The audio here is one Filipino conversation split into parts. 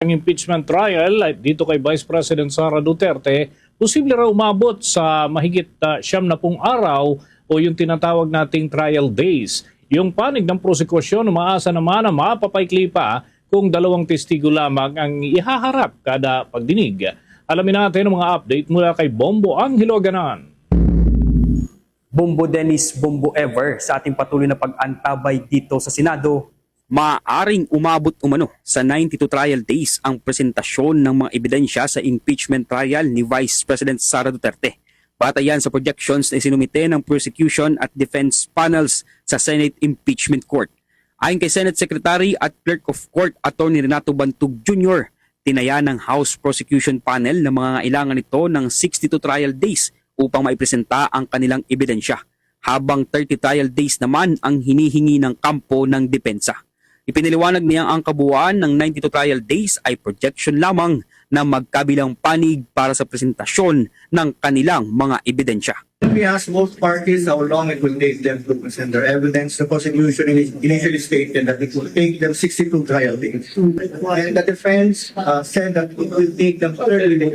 Ang impeachment trial dito kay Vice President Sara Duterte, posible raw umabot sa mahigit 70 araw o yung tinatawag nating trial days. Yung panig ng prosekusyon, umaasa naman na mapapaikli pa kung 2 testigo lamang ang ihaharap kada pagdinig. Alamin natin ang mga update mula kay Bombo Angelo Ganan. Bombo Dennis, Bombo Ever sa ating patuloy na pag-antabay dito sa Senado. Maaaring umabot umano sa 92 trial days ang presentasyon ng mga ebidensya sa impeachment trial ni Vice President Sara Duterte. Batayan sa projections na isinumite ng prosecution at defense panels sa Senate Impeachment Court. Ayon kay Senate Secretary at Clerk of Court Attorney Renato Bantug Jr., tinaya ng House Prosecution Panel na mga kailangan nito ng 62 trial days upang maipresenta ang kanilang ebidensya, habang 30 trial days naman ang hinihingi ng kampo ng depensa. Ipiniliwanag niya ang kabuuan ng 92 trial days ay projection lamang na magkabilang panig para sa presentasyon ng kanilang mga ebidensya. We asked both parties how long it will take them to present their evidence. The prosecution initially stated that it will take them 62 trial days. And the defense said that it will take them 30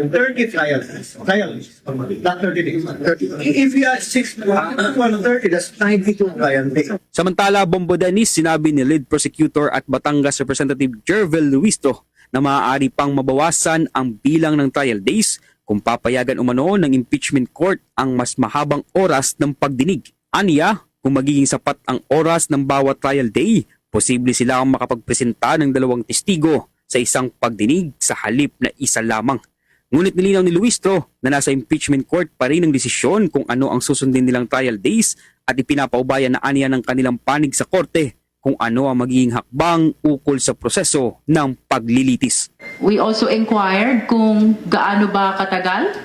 trial days. Not 30 days. 30. If you add 6 to 30, that's 92 trial days. Samantala, Bombo Dennis, sinabi ni Lead Prosecutor at Batangas Representative Jervel Luistro na maaari pang mabawasan ang bilang ng trial days kung papayagan umano ng impeachment court ang mas mahabang oras ng pagdinig. Aniya, kung magiging sapat ang oras ng bawat trial day, posible silang makapagpresenta ng 2 testigo sa isang pagdinig sa halip na isa lamang. Ngunit nilinaw ni Luistro na nasa impeachment court pa rin ang desisyon kung ano ang susundin nilang trial days at ipinapaubayan na aniya ng kanilang panig sa korte kung ano ang magiging hakbang ukol sa proseso ng paglilitis. We also inquired kung gaano ba katagal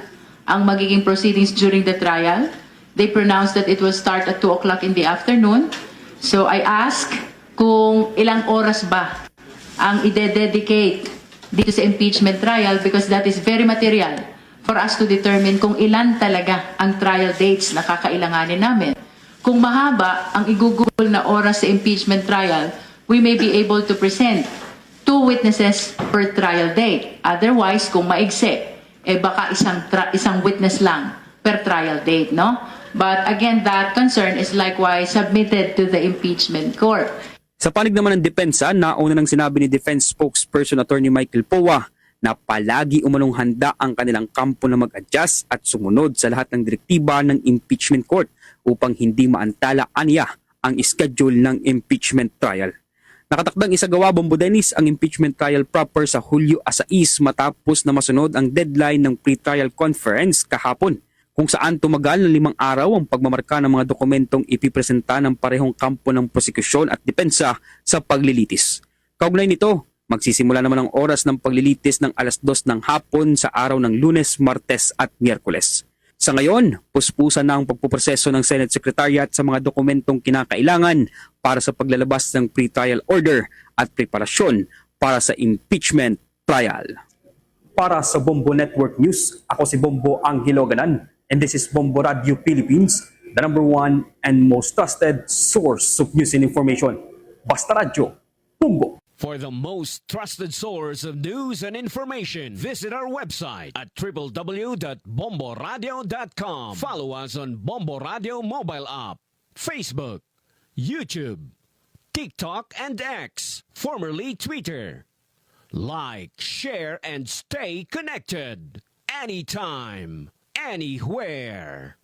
ang magiging proceedings during the trial. They pronounced that it will start at 2 o'clock in the afternoon. So I asked kung ilang oras ba ang ide-dedicate dito sa impeachment trial because that is very material for us to determine kung ilan talaga ang trial dates na kakailanganin namin. Kung mahaba ang igugol na oras sa impeachment trial, we may be able to present 2 witnesses per trial date. Otherwise, kung maigsi, baka isang witness lang per trial date, no? But again, that concern is likewise submitted to the impeachment court. Sa panig naman ng depensa, nauna nang sinabi ni Defense Spokesperson Attorney Michael Powa na palagi umanong handa ang kanilang kampo na mag-adjust at sumunod sa lahat ng direktiba ng impeachment court upang hindi maantala aniya ang schedule ng impeachment trial. Nakatakdang isagawa, Bombo Dennis, ang impeachment trial proper sa Hulyo 6 matapos na masunod ang deadline ng pre-trial conference kahapon, kung saan tumagal ng 5 araw ang pagmamarka ng mga dokumentong ipipresenta ng parehong kampo ng prosekusyon at depensa sa paglilitis. Kaugnay nito, magsisimula naman ang oras ng paglilitis ng 2:00 ng hapon sa araw ng Lunes, Martes at Miyerkules. Sa ngayon, puspusan na ang pagpuproseso ng Senate Secretariat sa mga dokumentong kinakailangan para sa paglalabas ng pre-trial order at preparasyon para sa impeachment trial. Para sa Bombo Network News, ako si Bombo Angelo Ganan, and this is Bombo Radio Philippines, the #1 and most trusted source of news and information. Basta Radio, Bombo! For the most trusted source of news and information, visit our website at www.bomboradio.com. Follow us on Bombo Radio mobile app, Facebook, YouTube, TikTok, and X, formerly Twitter. Like, share, and stay connected. Anytime, anywhere.